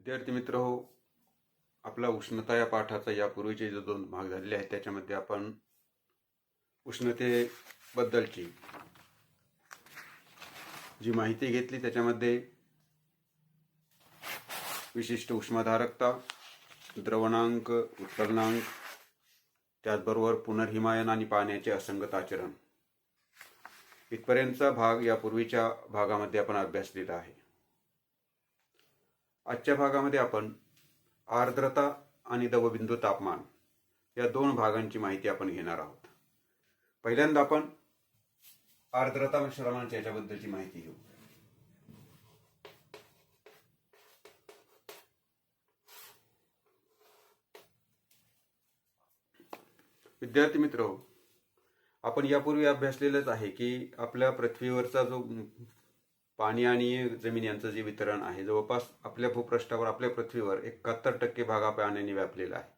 विद्यार्थी मित्र हो, आपला उष्णता या पाठाचा यापूर्वीचे जे 2 भाग झालेले आहेत त्याच्यामध्ये आपण उष्णतेबद्दलची जी माहिती घेतली त्याच्यामध्ये विशिष्ट उष्माधारकता, द्रवणांक, उत्कलनांक, त्याचबरोबर पुनर्हिमायन आणि पाण्याचे असंगत आचरण इथपर्यंतचा भाग यापूर्वीच्या भागामध्ये आपण अभ्यासलेला आहे. आजच्या भागामध्ये आपण आर्द्रता आणि दवबिंदू तापमान या 2 भागांची माहिती आपण घेणार आहोत. पहिल्यांदा आपण आर्द्रता मिश्रणांच्या याच्याबद्दलची माहिती घेऊ. विद्यार्थी मित्र हो, आपण यापूर्वी अभ्यासलेलंच आहे की आपल्या पृथ्वीवरचा जो पाणी आणि जमीन यांचं जे वितरण आहे जवळपास आपल्या भूपृष्ठावर आपल्या पृथ्वीवर 71% भाग पाण्याने व्यापलेला आहे.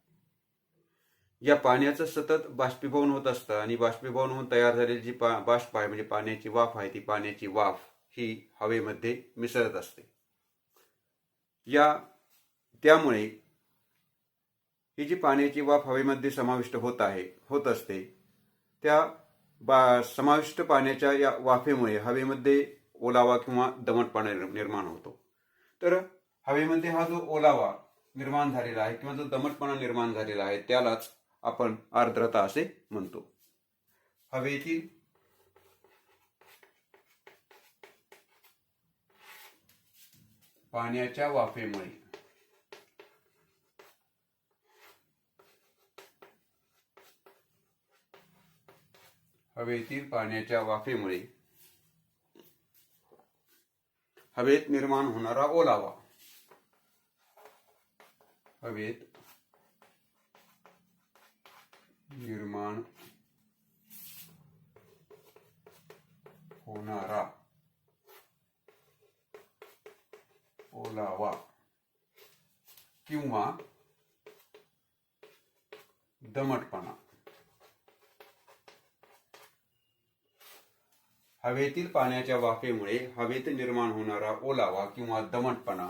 या पाण्याचं सतत बाष्पीभवन होत असतं आणि बाष्पीभवन होऊन तयार झालेली जी बाष्प आहे म्हणजे पाण्याची वाफ आहे ती पाण्याची वाफ ही हवेमध्ये मिसळत असते. त्यामुळे ही जी पाण्याची वाफ हवेमध्ये समाविष्ट होत असते त्या समाविष्ट पाण्याच्या या वाफेमुळे हवेमध्ये ओलावा किंवा दमटपणा निर्माण होतो. तर हवेमध्ये हा जो ओलावा निर्माण झालेला आहे किंवा जो दमटपणा निर्माण झालेला आहे त्यालाच आपण आर्द्रता असे म्हणतो. हवेतील पाण्याच्या वाफेमुळे हवेत निर्माण होणारा ओलावा किंवा दमटपणा हवेतील पाण्याच्या वाफेमुळे हवेत निर्माण होणारा ओलावा किंवा दमटपणा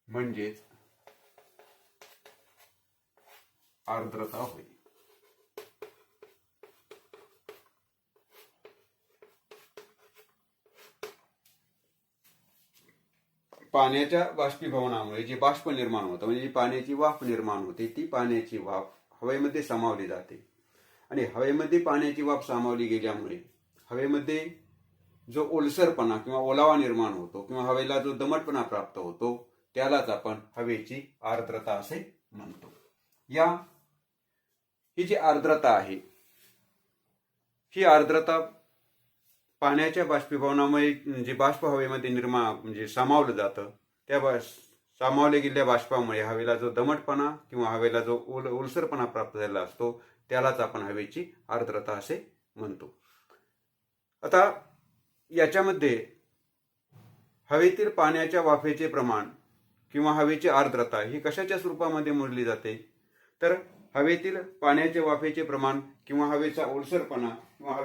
म्हणजेच आर्द्रता होय. पाण्याच्या बाष्पीभवनामुळे जे बाष्प निर्माण होतं म्हणजे पाण्याची वाफ निर्माण होते ती पाण्याची वाफ हवेमध्ये सामावली जाते आणि हवेमध्ये पाण्याची वाफ सामावली गेल्यामुळे हवेमध्ये जो ओलसरपणा किंवा ओलावा निर्माण होतो किंवा हवेला जो दमटपणा प्राप्त होतो त्यालाच आपण हवेची आर्द्रता असे म्हणतो. ही जी आर्द्रता आहे ही आर्द्रता पाण्याच्या बाष्पीभवनामुळे जे बाष्प हवेमध्ये म्हणजे सामावलं जातं त्या सामावले गेलेल्या बाष्पामुळे हवेला जो दमटपणा किंवा हवेला जो ओलसरपणा प्राप्त झालेला असतो त्यालाच आपण हवेची आर्द्रता असे म्हणतो. आता याच्यामध्ये हवेतील पाण्याच्या वाफेचे प्रमाण किंवा हवेची आर्द्रता ही कशाच्या स्वरूपामध्ये मोजली जाते तर हवेतील पाण्याच्या वाफेचे प्रमाण किंवा हवेचा ओलसरपणा किंवा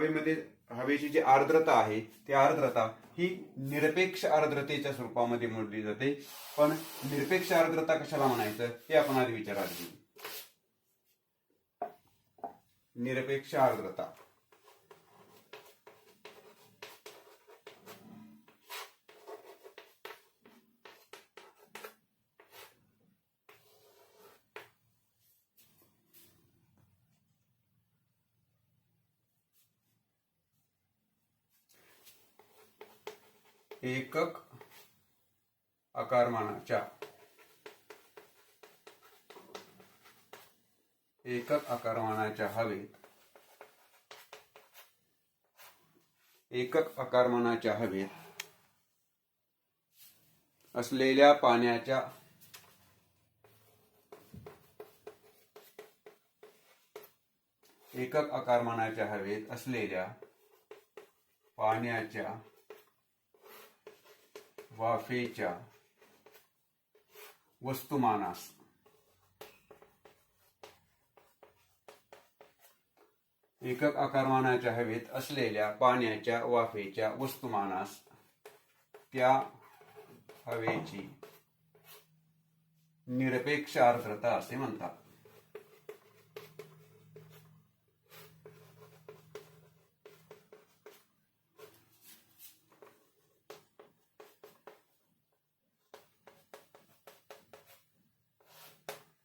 हवेची जी आर्द्रता आहे ती आर्द्रता ही निरपेक्ष आर्द्रतेच्या स्वरूपामध्ये मोजली जाते. पण निरपेक्ष आर्द्रता कशाला म्हणायचं हे आपण आधी विचारात घेऊ. निरपेक्ष आर्द्रता एकक आकारमानाच्या हवेत असलेल्या पाण्याच्या वाफेच्या वस्तुमानास एकक आकारमानाच्या हवेत असलेल्या पाण्याच्या वाफेच्या वस्तुमानास त्या हवेची निरपेक्ष आर्द्रता असे म्हणतात.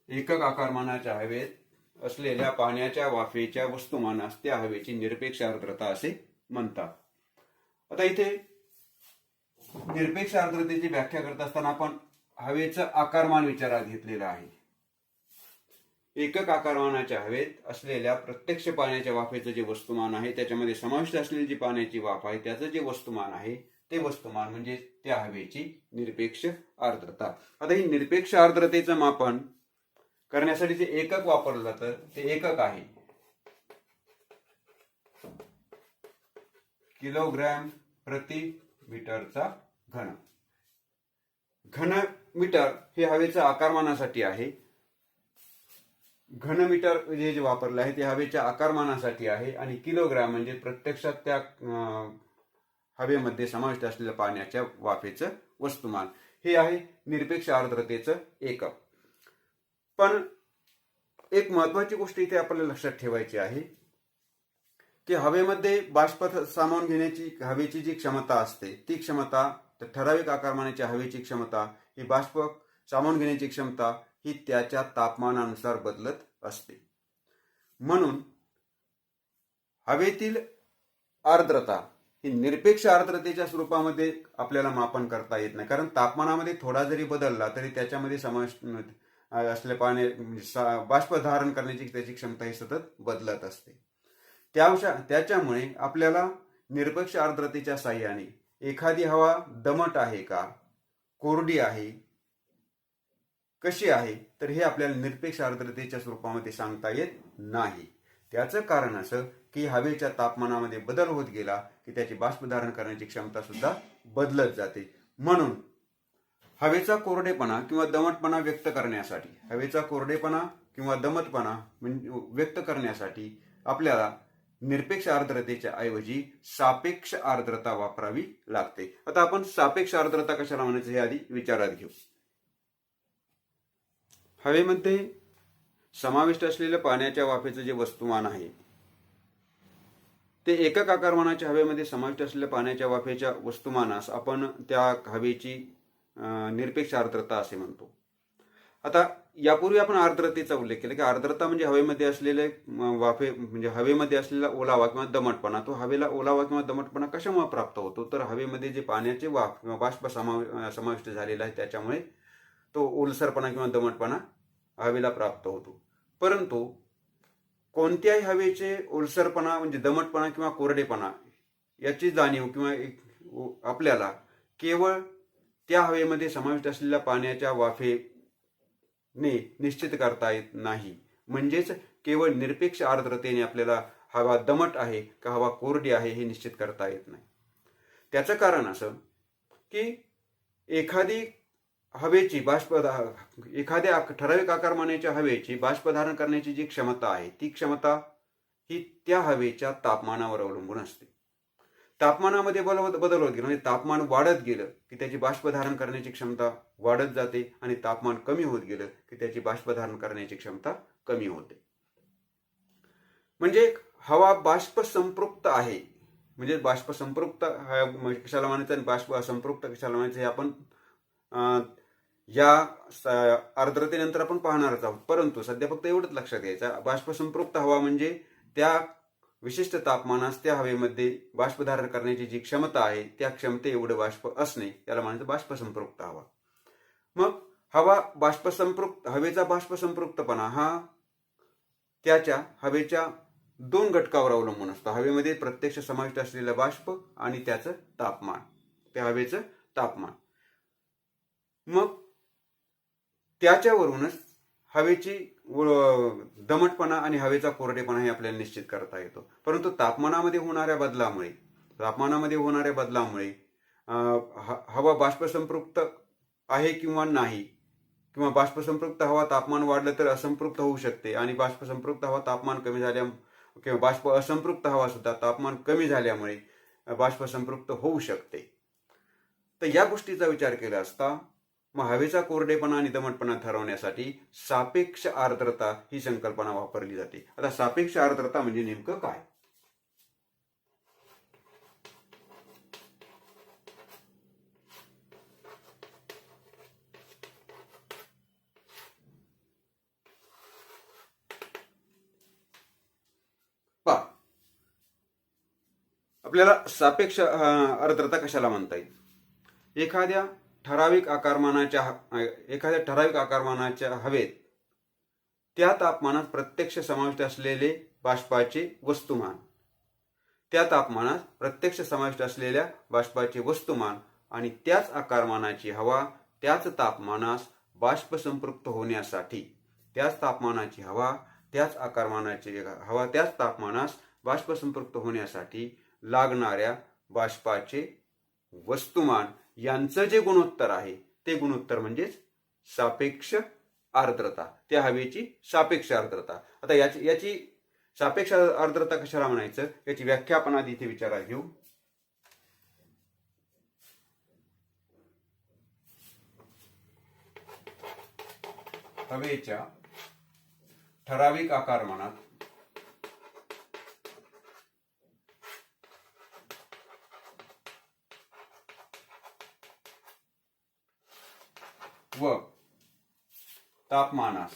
एकक आकारमानाच्या हवेत असलेल्या पाण्याच्या वाफेच्या वस्तुमानास त्या हवेची निरपेक्ष आर्द्रता असे म्हणतात. आता इथे निरपेक्ष आर्द्रतेची व्याख्या करत असताना आपण हवेचं आकारमान विचारात घेतलेलं आहे. एकक आकारमानाच्या हवेत असलेल्या प्रत्यक्ष पाण्याच्या वाफेचं जे वस्तुमान आहे त्याच्यामध्ये समाविष्ट असलेली जी पाण्याची वाफ आहे त्याचं जे वस्तुमान आहे ते वस्तुमान म्हणजे त्या हवेची निरपेक्ष आर्द्रता. आता ही निरपेक्ष आर्द्रतेचं मापन करण्यासाठी जे एकक वापरलं जातं ते एकक आहे किलोग्रॅम प्रति मीटरचा घन. घन मीटर हे हवेच्या आकारमानासाठी आहे. घन मीटर जे वापरलं आहे ते हवेच्या आकारमानासाठी आहे आणि किलोग्रॅम म्हणजे प्रत्यक्षात त्या हवेमध्ये समाविष्ट असलेल्या पाण्याच्या वाफेचं वस्तुमान हे आहे निरपेक्ष आर्द्रतेचं एकक. पण एक महत्वाची गोष्ट इथे आपल्याला लक्षात ठेवायची आहे की हवेमध्ये बाष्प सामावून घेण्याची हवेची जी क्षमता असते ती क्षमता ठराविक आकारमानाच्या हवेची क्षमता ही बाष्प सामावून घेण्याची क्षमता ही त्याच्या तापमानानुसार बदलत असते. म्हणून हवेतील आर्द्रता ही निरपेक्ष आर्द्रतेच्या स्वरूपामध्ये आपल्याला मापन करता येत नाही, कारण तापमानामध्ये थोडा जरी बदलला तरी त्याच्यामध्ये समाविष्ट असले पाणी बाष्प धारण करण्याची त्याची क्षमता ही सतत बदलत असते. त्याच्यामुळे आपल्याला निरपेक्ष आर्द्रतेच्या साह्याने एखादी हवा दमट आहे का, कोरडी आहे, कशी आहे, तर हे आपल्याला निरपेक्ष आर्द्रतेच्या स्वरूपामध्ये सांगता येत नाही. त्याचं कारण असं की हवेच्या तापमानामध्ये बदल होत गेला की त्याची बाष्प धारण करण्याची क्षमता सुद्धा बदलत जाते. म्हणून हवेचा कोरडेपणा किंवा दमटपणा व्यक्त करण्यासाठी हवेचा कोरडेपणा किंवा दमटपणा व्यक्त करण्यासाठी आपल्याला निरपेक्ष आर्द्रतेच्या ऐवजी सापेक्ष आर्द्रता वापरावी लागते. आता आपण सापेक्ष आर्द्रता कशाला म्हणायचं हे आधी विचारात घेऊ. हवेमध्ये समाविष्ट असलेल्या पाण्याच्या वाफेचं जे वस्तुमान आहे ते एकक आकारमानाच्या हवेमध्ये समाविष्ट असलेल्या पाण्याच्या वाफेच्या वस्तुमानास आपण त्या हवेची निरपेक्ष आर्द्रता असे म्हणतो. आता यापूर्वी आपण आर्द्रतेचा उल्लेख केला की आर्द्रता म्हणजे हवेमध्ये असलेले वाफे म्हणजे हवेमध्ये असलेला ओलावा किंवा दमटपणा. तो हवेला ओलावा किंवा दमटपणा कशामुळे प्राप्त होतो, तर हवेमध्ये जे पाण्याचे वाफ किंवा बाष्प समाविष्ट झालेला आहे त्याच्यामुळे तो ओलसरपणा किंवा दमटपणा हवेला प्राप्त होतो. परंतु कोणत्याही हवेचे ओलसरपणा म्हणजे दमटपणा किंवा कोरडेपणा याची जाणीव किंवा आपल्याला केवळ त्या हवेमध्ये समाविष्ट असलेल्या पाण्याच्या वाफेने निश्चित करता येत नाही. म्हणजेच केवळ निरपेक्ष आर्द्रतेने आपल्याला हवा दमट आहे का हवा कोरडी आहे हे निश्चित करता येत नाही. त्याचं कारण असं की एखादी हवेची एखाद्या ठराविक आकारमानाच्या हवेची बाष्प धारण करण्याची जी क्षमता आहे ती क्षमता ही त्या हवेच्या तापमानावर अवलंबून असते. तापमानामध्ये बदल होत गेला म्हणजे तापमान वाढत गेलं की त्याची बाष्प धारण करण्याची क्षमता वाढत जाते आणि तापमान कमी होत गेलं की त्याची बाष्प धारण करण्याची क्षमता कमी होते. म्हणजे हवा बाष्प संपृक्त आहे. म्हणजे बाष्प संपृक्त कशाला म्हणायचं आणि बाष्प असंपृक्त कशाला म्हणायचं हे आपण या आर्द्रतेनंतर आपण पाहणारच आहोत. परंतु सध्या फक्त एवढंच लक्षात घ्यायचं, बाष्प संपृक्त हवा म्हणजे त्या विशिष्ट तापमानास त्या हवेमध्ये बाष्प धारण करण्याची जी क्षमता आहे त्या क्षमते एवढं बाष्प असणे त्याला म्हणायचं बाष्प संपृक्त हवा. मग हवेचा बाष्प संपृक्तपणा हा त्याच्या हवेच्या दोन घटकावर अवलंबून असतो. हवेमध्ये प्रत्यक्ष समाविष्ट असलेलं बाष्प आणि त्याचं तापमान, त्या हवेचं तापमान. मग त्याच्यावरूनच हवेची दमटपणा आणि हवेचा कोरडेपणा हे आपल्याला निश्चित करता येतो. परंतु तापमानामध्ये होणाऱ्या बदलामुळे हवा बाष्पसंपृक्त आहे किंवा नाही, किंवा बाष्पसंपृक्त हवा तापमान वाढलं तर असंपृक्त होऊ शकते आणि बाष्पसंपृक्त हवा तापमान कमी झाल्या किंवा बाष्प असंपृक्त हवा सुद्धा तापमान कमी झाल्यामुळे बाष्पसंपृक्त होऊ शकते. तर या गोष्टीचा विचार केला असता मग हवेचा कोरडेपणा आणि दमटपणा ठरवण्यासाठी सापेक्ष आर्द्रता ही संकल्पना वापरली जाते. आता सापेक्ष आर्द्रता म्हणजे नेमकं काय? पहा, आपल्याला सापेक्ष आर्द्रता कशाला म्हणता येईल? एखाद्या ठराविक आकारमानाच्या हवेत त्या तापमानात प्रत्यक्ष समाविष्ट असलेले बाष्पाचे वस्तुमान, त्या तापमानात प्रत्यक्ष समाविष्ट असलेल्या बाष्पाचे वस्तुमान आणि त्याच आकारमानाची हवा त्याच तापमानास बाष्प संपृक्त होण्यासाठी, त्याच तापमानाची हवा त्याच आकारमानाची हवा त्याच तापमानास बाष्प संपृक्त होण्यासाठी लागणाऱ्या बाष्पाचे वस्तुमान यांचं जे गुणोत्तर आहे ते गुणोत्तर म्हणजेच सापेक्ष आर्द्रता, त्या हवेची सापेक्ष आर्द्रता. आता याची सापेक्ष आर्द्रता कशाला म्हणायचं याची व्याख्या आपण आधी इथे विचारात घेऊ. हवेच्या ठराविक आकारमानात व तापमानास,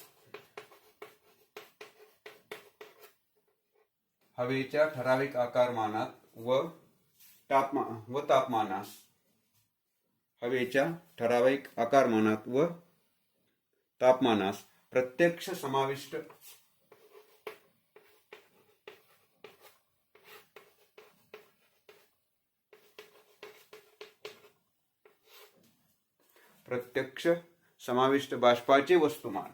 हवेच्या ठराविक आकारमानात व तापमानास, हवेच्या ठराविक आकारमानात व तापमानास प्रत्यक्ष समाविष्ट बाष्पाचे वस्तुमान,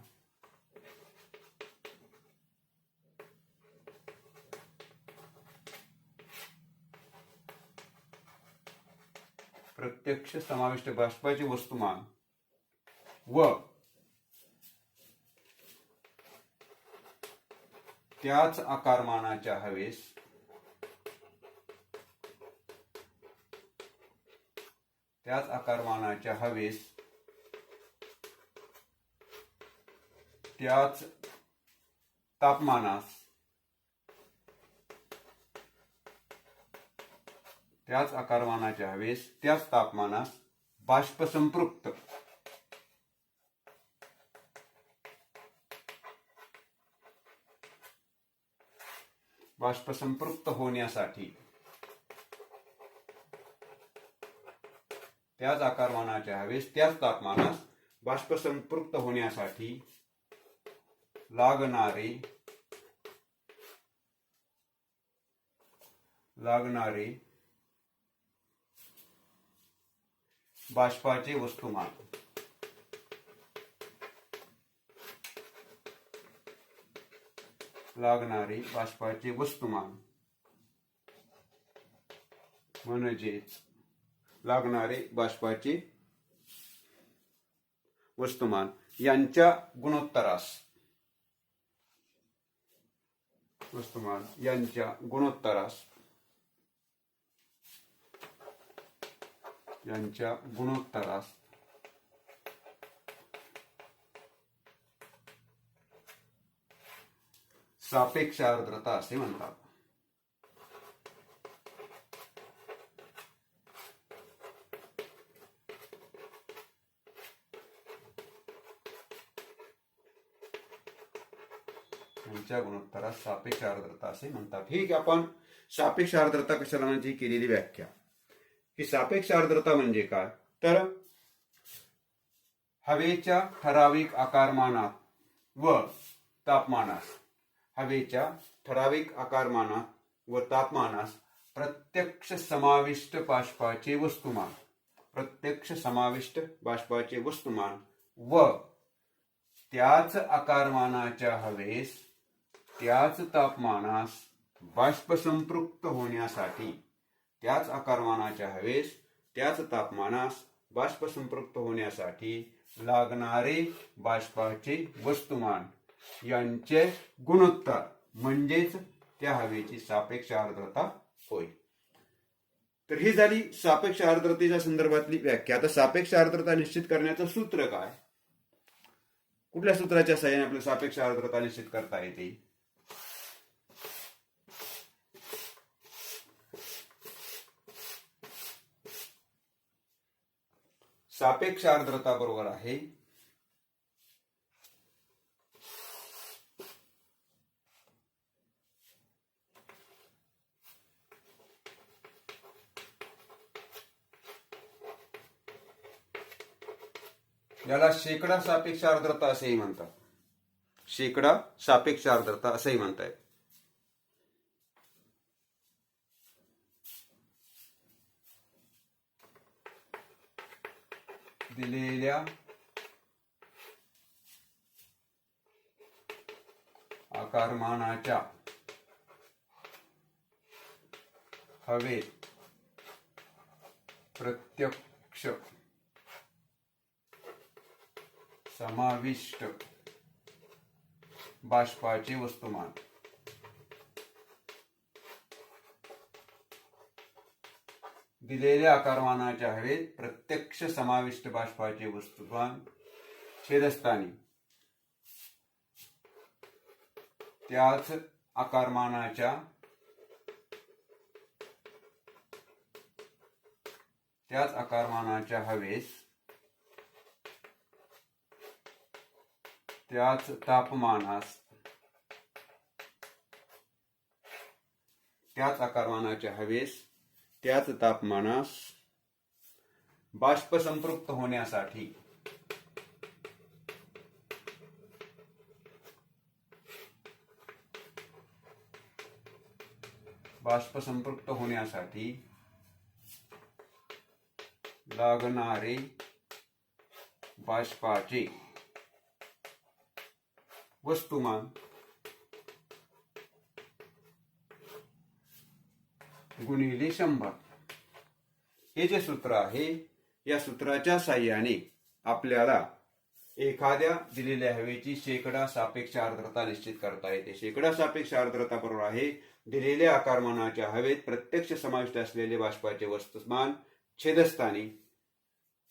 प्रत्यक्ष समाविष्ट बाष्पाचे वस्तुमान व त्याच आकारमानाच्या हवेस त्याच तापमानास बाष्प संपृक्त होण्यासाठी, त्याच आकारमानाच्या हवेस त्याच तापमानास बाष्प संपृक्त होण्यासाठी लागणारे बाष्पाचे वस्तुमान, म्हणजेच लागणारे बाष्पाचे वस्तुमान यांच्या गुणोत्तरास सापेक्ष आर्द्रता असे म्हणतात. यांच्या गुणोत्तरास सापेक्ष आर्द्रता असे म्हणतात. ठीक, आपण सापेक्ष आर्द्रता कशाला म्हणजे केलेली व्याख्या की सापेक्ष आर्द्रता म्हणजे काय, तर हवेच्या ठराविक आकारमानात व तापमानास, प्रत्यक्ष समाविष्ट बाष्पाचे वस्तुमान व त्याच आकारमानाच्या हवेस त्याच तापमानास बाष्प संपृक्त होण्यासाठी लागणारे बाष्पाचे वस्तुमान यांचे गुणोत्तर म्हणजेच त्या हवेची सापेक्ष आर्द्रता होय. तर ही झाली सापेक्ष आर्द्रतेच्या संदर्भातली व्याख्या. आता सापेक्ष आर्द्रता निश्चित करण्याचं सूत्र काय, कुठल्या सूत्राच्या सहाय्याने आपल्याला सापेक्ष आर्द्रता निश्चित करता येते? सापेक्ष आर्द्रता बरोबर आहे याला शेकडा सापेक्ष आर्द्रता असेही म्हणतात. शेकडा सापेक्ष आर्द्रता असेही म्हणतात. दिलेल्या आकारमानाच्या हवेत प्रत्यक्ष समाविष्ट बाष्पाचे वस्तुमान दिलेल्या आकारमानाच्या हवेत प्रत्यक्ष समाविष्ट बाष्पाचे वस्तुमान छेदस्थानी त्याच आकारमानाच्या हवेस त्याच तापमानास त्याच आकारमानाच्या हवेस त्याच तापमानास बाष्प संपृक्त होण्यासाठी लागणारे बाष्पाचे वस्तुमान गुणिले 100 हे जे सूत्र आहे, या सूत्राच्या साहाय्याने आपल्याला एखाद्या दिलेल्या हवेची शेकडा सापेक्ष आर्द्रता निश्चित करता येते. शेकडा सापेक्ष आर्द्रता बरोबर आहे दिलेल्या आकारमानाच्या हवेत प्रत्यक्ष समाविष्ट असलेले बाष्पाचे वस्तुमान छेदस्थानी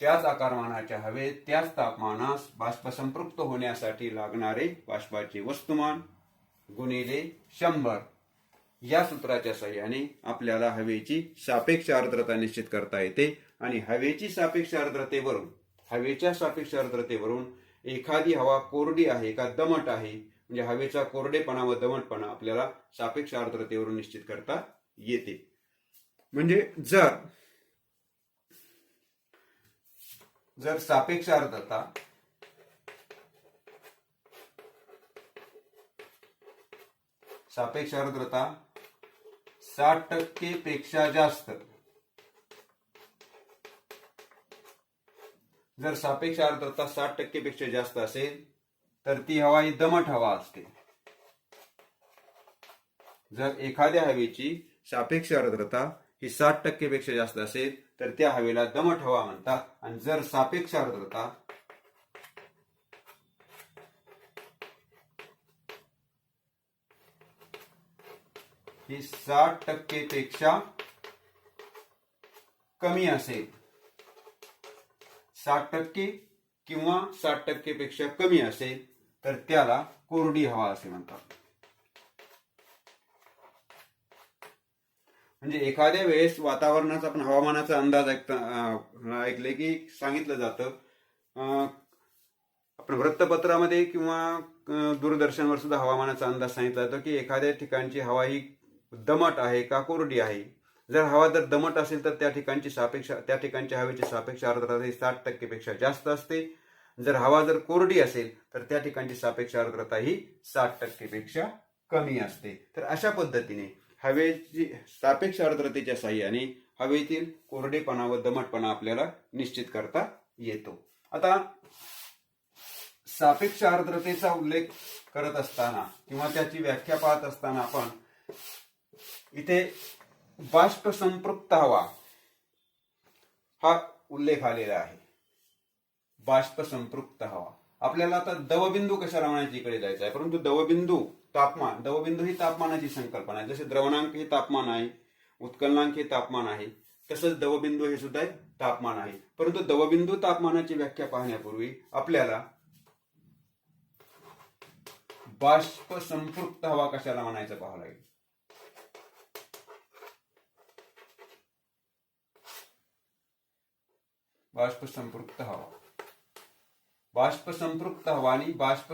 त्याच आकारमानाच्या हवेत त्याच तापमानास बाष्प संपृक्त होण्यासाठी लागणारे बाष्पाचे वस्तुमान गुणिले 100 या सूत्राच्या साहाय्याने आपल्याला हवेची सापेक्ष आर्द्रता निश्चित करता येते. आणि हवेच्या सापेक्ष आर्द्रतेवरून एखादी हवा कोरडी आहे का दमट आहे, म्हणजे हवेचा कोरडेपणा व दमटपणा आपल्याला सापेक्ष आर्द्रतेवरून निश्चित करता येते. म्हणजे जर सापेक्ष आर्द्रता सापेक्ष आर्द्रता 60% पेक्षा जास्त, जर सापेक्ष आर्द्रता 60% पेक्षा जास्त असेल तर ती हवा ही दमट हवा असते. जर एखाद्या हवेची सापेक्ष आर्द्रता ही 60% पेक्षा जास्त असेल तर त्या हवेला दमट हवा म्हणतात. आणि जर सापेक्ष आर्द्रता ही 60% पेक्षा कमी असेल, 60% किंवा 60% पेक्षा कमी असेल तर त्याला कोरडी हवा असे म्हणतात. म्हणजे एखाद्या वेळेस वातावरणाचा आपण हवामानाचा अंदाज ऐकले की सांगितलं जातं, आपण वृत्तपत्रामध्ये किंवा दूरदर्शनवर सुद्धा हवामानाचा अंदाज सांगितला जातो की एखाद्या ठिकाणची हवा ही दमट आहे का कोरडी आहे. जर हवा दमट असेल तर त्या ठिकाणच्या हवेची सापेक्ष आर्द्रता ही 60% पेक्षा जास्त असते. जर हवा कोरडी असेल तर त्या ठिकाणची सापेक्ष आर्द्रता ही 60% पेक्षा कमी असते. तर अशा पद्धतीने हवेची सापेक्ष आर्द्रतेच्या साहाय्याने हवेतील कोरडेपणा व दमटपणा आपल्याला निश्चित करता येतो. आता सापेक्ष आर्द्रतेचा उल्लेख करत असताना किंवा त्याची व्याख्या पाहत असताना आपण इथे बाष्प संपृक्त हवा हा उल्लेख आलेला आहे. बाष्प संपृक्त हवा आपल्याला आता दवबिंदू कशाला म्हणायची इकडे जायचं आहे, परंतु दवबिंदू ही तापमानाची संकल्पना आहे. जसे द्रवणांक हे तापमान आहे, उत्कलनांक हे तापमान आहे, तसंच दवबिंदू हे सुद्धा एक तापमान आहे. परंतु दवबिंदू तापमानाची व्याख्या पाहण्यापूर्वी आपल्याला बाष्प संपृक्त हवा कशाला म्हणायचं पाहावं लागेल. बाष्प संपृक्त हवा, बाष्प संपृक्त हवा आणि बाष्प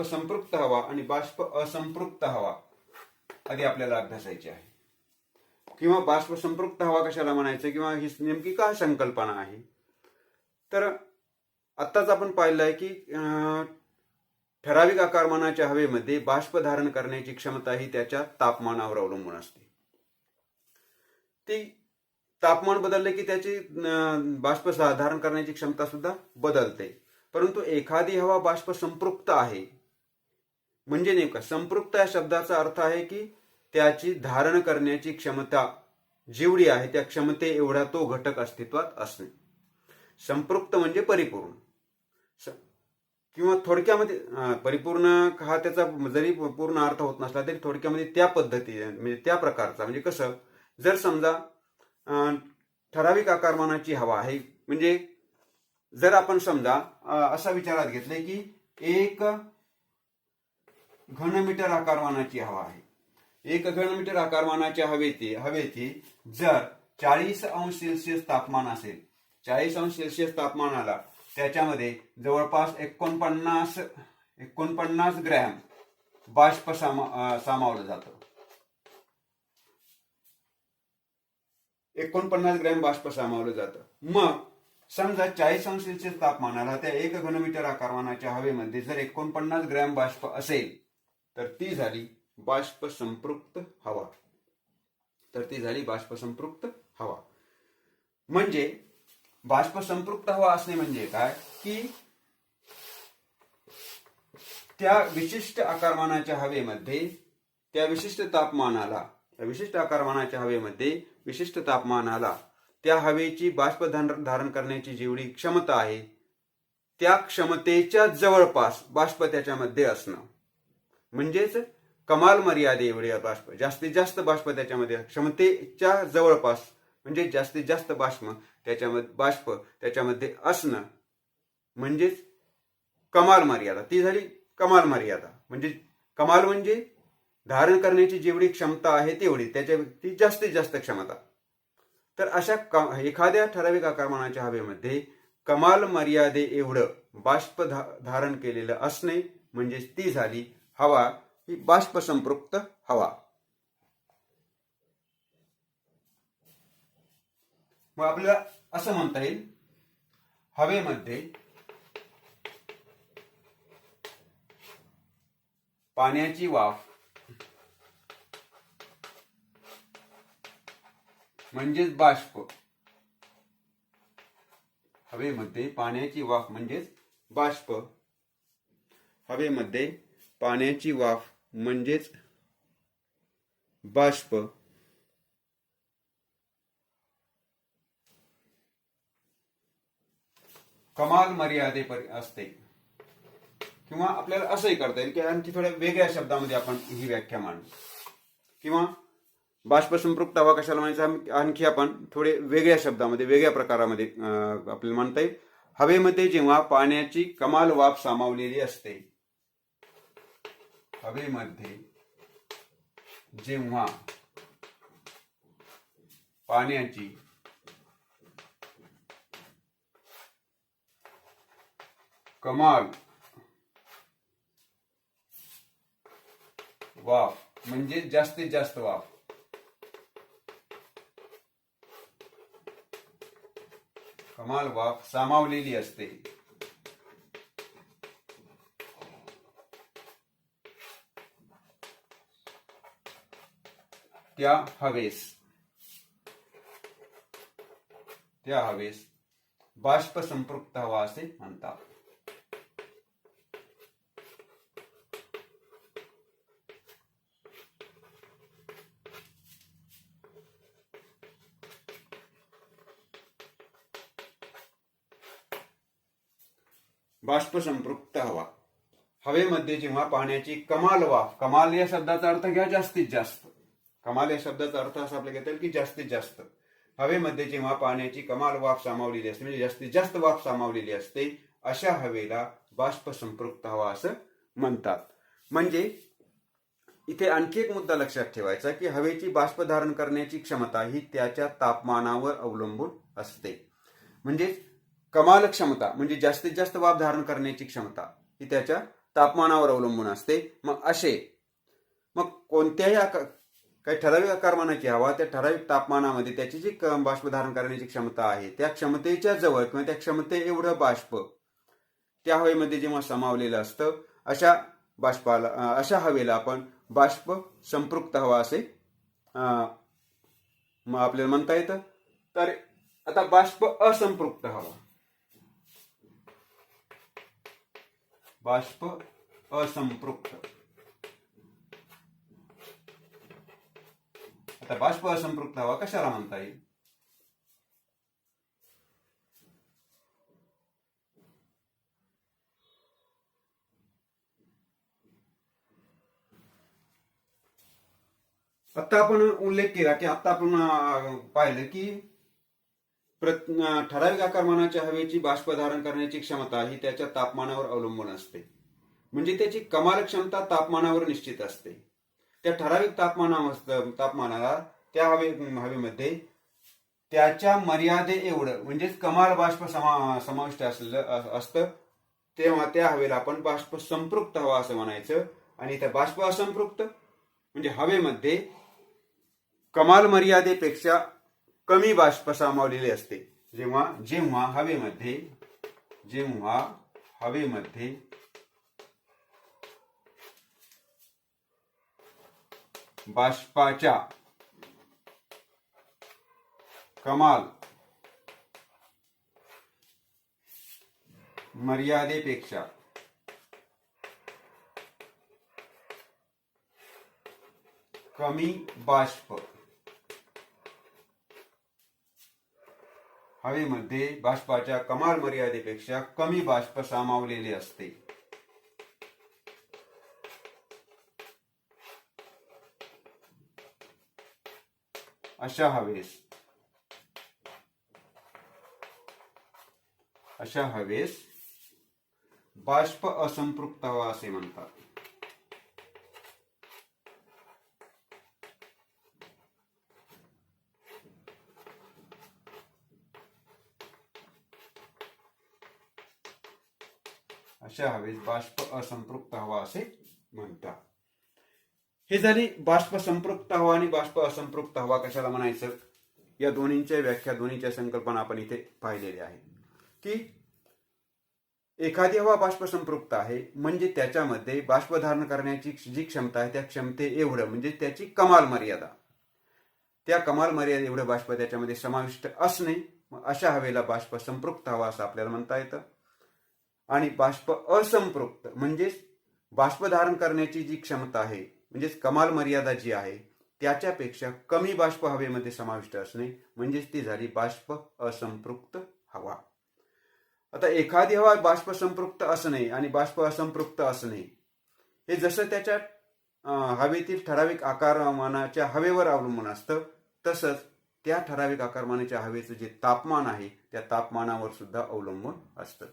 संपृक्त हवा आणि बाष्प असंपृक्त हवा आधी आपल्याला अभ्यासायची आहे. किंवा बाष्प संपृक्त हवा कशाला म्हणायचं किंवा ही नेमकी काय संकल्पना आहे. तर आत्ताच आपण पाहिलं आहे की ठराविक आकारमानाच्या हवेमध्ये बाष्प धारण करण्याची क्षमता ही त्याच्या तापमानावर अवलंबून असते. ती तापमान बदलले की त्याची बाष्प धारण करण्याची क्षमता सुद्धा बदलते. परंतु एखादी हवा बाष्प संपृक्त आहे म्हणजे नेमका संपृक्त या शब्दाचा अर्थ आहे की त्याची धारण करण्याची क्षमता जेवढी आहे त्या क्षमते एवढा तो घटक अस्तित्वात असणे. संपृक्त म्हणजे परिपूर्ण किंवा थोडक्यामध्ये परिपूर्ण हा त्याचा जरी पूर्ण अर्थ होत नसला तरी थोडक्यामध्ये त्या पद्धती म्हणजे त्या प्रकारचा म्हणजे कसं, जर समजा ठराविक आकारमानाची हवा आहे म्हणजे जर आपण समजा असा विचारात घेतले की 1 घनमीटर आकारमानाची हवा आहे. 1 घनमीटर आकारमानाच्या हवेची जर 40°C तापमान असेल, 40°C तापमानाला त्याच्यामध्ये जवळपास 49 ग्रॅम बाष्प सामावलं जातं. 49 ग्रॅम बाष्प सामावलं जातं. मग समजा 40°C तापमानाला त्या 1 घनमीटर आकारमानाच्या हवेमध्ये जर 49 ग्रॅम बाष्प असेल तर ती झाली बाष्प संपृक्त हवा. म्हणजे बाष्प संपृक्त हवा असणे म्हणजे काय की त्या विशिष्ट आकारमानाच्या हवेमध्ये त्या विशिष्ट तापमानाला त्या हवेची बाष्प धारण करण्याची जेवढी क्षमता आहे त्या क्षमतेच्या जवळपास बाष्प त्याच्यामध्ये असणं म्हणजेच कमाल मर्यादे एवढे बाष्प, जास्तीत जास्त बाष्प त्याच्यामध्ये क्षमतेच्या जवळपास म्हणजे जास्तीत जास्त बाष्प त्याच्यामध्ये असणं म्हणजेच कमाल मर्यादा. ती झाली कमाल मर्यादा. म्हणजे कमाल म्हणजे धारण करण्याची जेवढी क्षमता आहे तेवढी ती जास्तीत जास्त क्षमता. तर अशा एखाद्या ठराविक आकारमानाच्या हवेमध्ये कमाल मर्यादे एवढं बाष्प धारण केलेलं असणे म्हणजे ती झाली हवा ही बाष्प संपृक्त हवा. मग आपल्याला असं म्हणता येईल हवेमध्ये पाण्याची वाफ म्हणजेच बाष्प. हवेमध्ये पाण्याची वाफ म्हणजेच बाष्प. हवेमध्ये पाण्याची वाफ म्हणजेच बाष्प. कमाल मर्यादेपर्यंत असते. किंवा आपल्याला असंही करता येईल की आणखी थोड्या वेगळ्या शब्दामध्ये आपण ही व्याख्या मांडू. किंवा बाष्प संपृक्त हवा कशाला म्हणायचं आणखी आपण थोडे वेगळ्या शब्दामध्ये वेगळ्या प्रकारामध्ये आपल्याला म्हणता येईल. हवेमध्ये जेव्हा पाण्याची कमाल वाफ सामावलेली असते, हवेमध्ये जेव्हा पाण्याची कमाल वाफ म्हणजे जास्तीत जास्त वाफ, कमाल वाफ सामावलेली असते त्या हवेस बाष्प संपृक्त हवा असे म्हणतात. बाष्प संपृक्त हवा हवेमध्ये जेव्हा पाण्याची कमाल वाफ, कमाल या शब्दाचा अर्थ घ्या जास्तीत जास्त, कमाल या शब्दाचा अर्थ असा आपल्याला घेता येईल की जास्तीत जास्त, हवेमध्ये जेव्हा पाण्याची कमाल वाफ सामावलेली असते म्हणजे जास्तीत जास्त वाफ सामावलेली असते अशा हवेला बाष्प संपृक्त हवा असं म्हणतात. म्हणजे इथे आणखी एक मुद्दा लक्षात ठेवायचा की हवेची बाष्प धारण करण्याची क्षमता ही त्याच्या तापमानावर अवलंबून असते. म्हणजे कमाल क्षमता म्हणजे जास्तीत जास्त वाफ धारण करण्याची क्षमता ही त्याच्या तापमानावर अवलंबून असते. मग कोणत्याही काही ठराविक आकारमानाची हवा त्या ठराविक तापमानामध्ये त्याची जी बाष्प धारण करण्याची क्षमता आहे त्या क्षमतेच्या जवळ किंवा त्या क्षमते एवढं बाष्प त्या हवेमध्ये जेव्हा सामावलेलं असतं अशा हवेला आपण बाष्प संपृक्त हवा असे आपल्याला म्हणता येतं. तर आता बाष्प असंपृक्त हवा, बाष्प असंपृक्त, आता बाष्प असंपृक्त हवा कशाला म्हणता येईल? आता आपण उल्लेख केला की आता आपण पाहिलं की ठराविक आकारमानाच्या हवेची बाष्प धारण करण्याची क्षमता ही त्याच्या तापमानावर अवलंबून असते. म्हणजे त्याची कमाल क्षमता तापमानावर निश्चित असते. त्या ठराविक तापमानाला त्या हवेमध्ये त्याच्या मर्यादे एवढं म्हणजेच कमाल बाष्प समाविष्ट असलेलं असतं तेव्हा त्या हवेला आपण बाष्प संपृक्त हवा असं म्हणायचं. आणि त्या बाष्प असंपृक्त म्हणजे हवेमध्ये कमाल मर्यादेपेक्षा कमी बाष्प सामावलेले असते. जेव्हा हवेमध्ये बाष्पाच्या कमाल मर्यादेपेक्षा कमी बाष्प, हवेमध्ये बाष्पाच्या कमाल मर्यादेपेक्षा कमी बाष्प सामावलेले असते अशा हवेस बाष्प असंपृक्त हवा असे म्हणतात. अशा हवेस बाष्प असंपृक्त हवा असे म्हणतात. हे झाली बाष्प संपृक्त हवा आणि बाष्प असंपृक्त हवा कशाला म्हणायचं या दोन्हींच्या व्याख्या, दोन्हीच्या संकल्पना आपण इथे पाहिलेल्या आहेत. की एखादी हवा बाष्प संपृक्त आहे म्हणजे त्याच्यामध्ये बाष्प धारण करण्याची जी क्षमता आहे त्या क्षमते एवढं म्हणजे त्याची कमाल मर्यादा, त्या कमाल मर्यादा एवढं बाष्प त्याच्यामध्ये समाविष्ट असणे, अशा हवेला बाष्प संपृक्त हवा असं आपल्याला म्हणता येतं. आणि बाष्प असंपृक्त म्हणजेच बाष्प धारण करण्याची जी क्षमता आहे म्हणजेच कमाल मर्यादा जी आहे त्याच्यापेक्षा कमी बाष्प हवेमध्ये समाविष्ट असणे म्हणजेच ती झाली बाष्प असंपृक्त हवा. आता एखादी हवा बाष्प संपृक्त असणे आणि बाष्प असंपृक्त असणे हे जसं त्याच्या हवेतील ठराविक आकारमानाच्या हवेवर अवलंबून असतं तसंच त्या ठराविक आकारमानाच्या हवेचं जे तापमान आहे त्या तापमानावर सुद्धा अवलंबून असतं.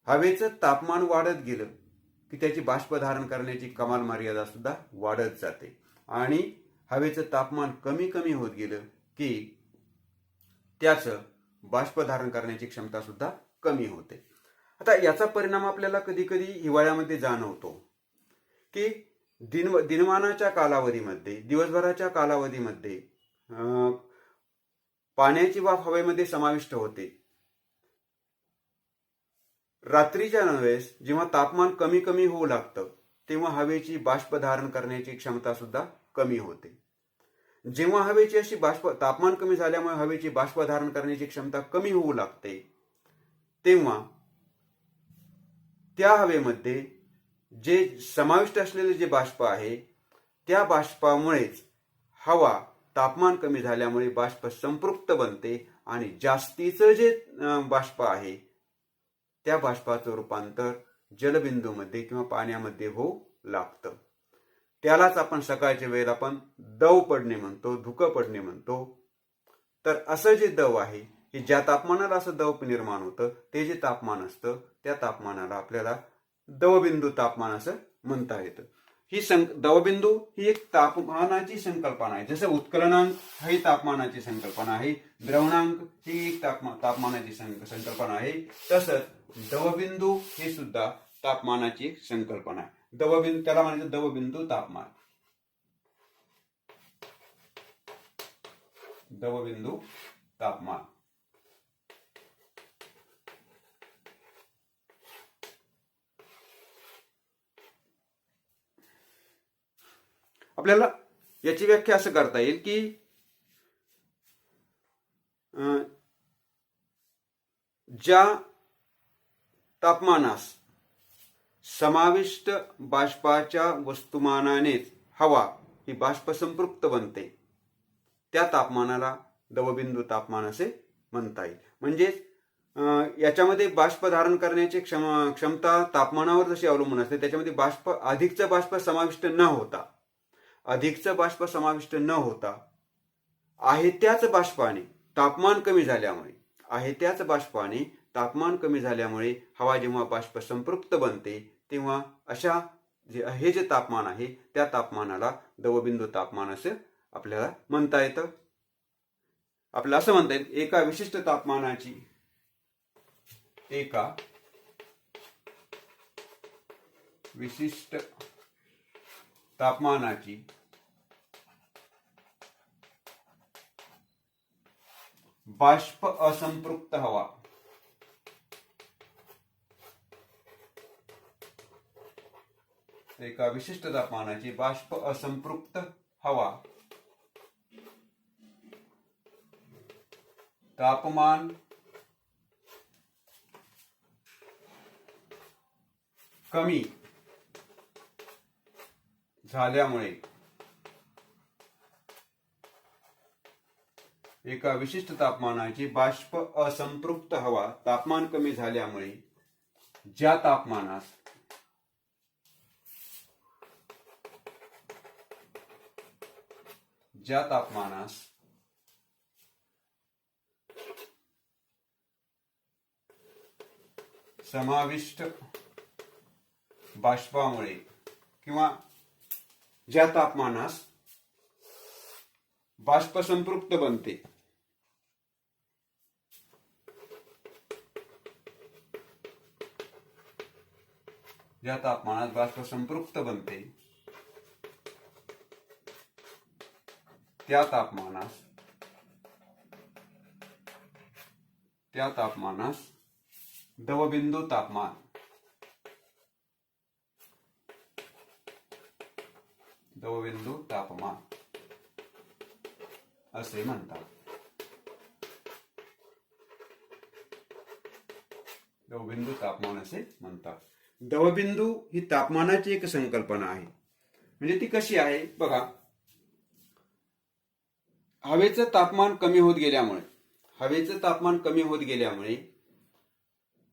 हवेचं तापमान वाढत गेलं की त्याची बाष्प धारण करण्याची कमाल मर्यादा सुद्धा वाढत जाते आणि हवेचं तापमान कमी कमी होत गेलं की त्याचं बाष्प धारण करण्याची क्षमता सुद्धा कमी होते. आता याचा परिणाम आपल्याला कधी कधी हिवाळ्यामध्ये जाणवतो की दिनमानाच्या कालावधीमध्ये, दिवसभराच्या कालावधीमध्ये पाण्याची वाफ हवेमध्ये समाविष्ट होते. रात्रीच्या वेळेस जेव्हा तापमान कमी कमी होऊ लागतं तेव्हा हवेची बाष्प धारण करण्याची क्षमता सुद्धा कमी होते. जेव्हा हवेची अशी तापमान कमी झाल्यामुळे हवेची बाष्प धारण करण्याची क्षमता कमी होऊ लागते तेव्हा त्या हवेमध्ये जे समाविष्ट असलेले जे बाष्प आहे त्या बाष्पामुळेच हवा तापमान कमी झाल्यामुळे बाष्प संपृक्त बनते आणि जास्तीचं जे बाष्प आहे त्या बाष्पाचं रूपांतर जलबिंदूमध्ये किंवा पाण्यामध्ये होऊ लागतं. त्यालाच आपण सकाळच्या वेळेला आपण दव पडणे म्हणतो, धुकं पडणे म्हणतो. तर असं जे दव आहे, की ज्या तापमानाला असं दव निर्माण होतं, ते जे तापमान असतं त्या तापमानाला आपल्याला दवबिंदू तापमान असं म्हणता येतं. ही दवबिंदू ही एक तापमानाची संकल्पना आहे. जसं उत्कलनांक ही तापमानाची संकल्पना आहे, द्रवणांक ही एक तापमानाची संकल्पना आहे, तसंच दवबिंदू हे सुद्धा तापमानाची एक संकल्पना आहे. दवबिंदू त्याला म्हणायचं दवबिंदू तापमान. दवबिंदू तापमान. आपल्याला याची व्याख्या असं करता येईल की ज्या तापमानास समाविष्ट बाष्पाच्या वस्तुमानानेच हवा ही बाष्पसंपृक्त बनते, त्या तापमानाला दवबिंदू तापमान असे म्हणता येईल. म्हणजेच याच्यामध्ये बाष्प धारण करण्याची क्षमता तापमानावर जशी अवलंबून असते, त्याच्यामध्ये अधिकचं बाष्प समाविष्ट न होता आहे त्याच बाष्पाने तापमान कमी झाल्यामुळे हवा जेव्हा बाष्प संपृक्त बनते, तेव्हा हे जे तापमान आहे त्या तापमानाला दवबिंदू तापमान असं आपल्याला म्हणता येतं. आपल्याला असं म्हणता येईल, एका विशिष्ट तापमानाची बाष्प असंपृक्त हवा तापमान कमी झाल्यामुळे एका विशिष्ट तापमानाची बाष्प असंपृक्त हवा तापमान कमी झाल्यामुळे ज्या तापमानास समाविष्ट बाष्पामुळे किंवा ज्या तापमानास बाष्प संपृक्त बनते, त्या तापमानास दवबिंदू तापमान असे म्हणतात. दवबिंदू तापमान असे म्हणतात. दवबिंदू ही तापमानाची एक संकल्पना आहे. म्हणजे ती कशी आहे बघा, हवेचं तापमान कमी होत गेल्यामुळे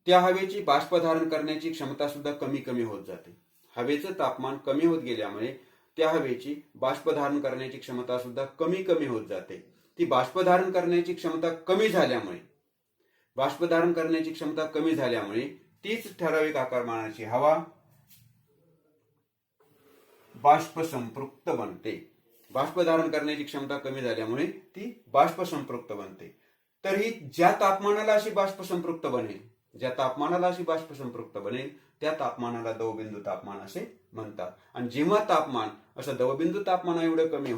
त्या हवेची बाष्प धारण करण्याची क्षमता सुद्धा कमी होत जाते. हवेचं तापमान कमी होत गेल्यामुळे त्या हवेची बाष्प धारण करण्याची क्षमता सुद्धा कमी होत जाते. ती बाष्प धारण करण्याची क्षमता कमी झाल्यामुळे तीच ठराविक आकारमानाची हवा बाष्प संपृक्त बनते. बाष्प धारण करण्याची क्षमता कमी झाल्यामुळे ती बाष्प संपृक्त बनते. तर ही ज्या तापमानाला अशी बाष्प संपृक्त बनेल त्या तापमानाला दवबिंदू तापमान असे म्हणतात. आणि जेव्हा तापमान असं दवबिंदू तापमाना एवढं कमी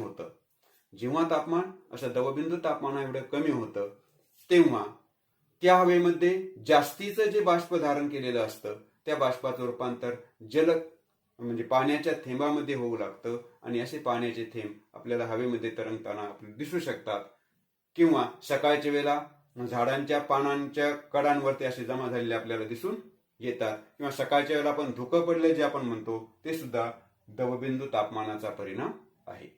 होतं, तेव्हा त्या हवेमध्ये जास्तीचं जे बाष्प धारण केलेलं असतं त्या बाष्पाचं रूपांतर म्हणजे पाण्याच्या थेंबामध्ये होऊ लागतं. आणि असे पाण्याचे थेंब आपल्याला हवेमध्ये तरंगताना दिसू शकतात, किंवा सकाळच्या वेळेला झाडांच्या पानांच्या कडांवरती असे जमा झालेले आपल्याला दिसून येतात, किंवा सकाळच्या वेळेला आपण धुकं पडले जे आपण म्हणतो ते सुद्धा दवबिंदू तापमानाचा परिणाम आहे.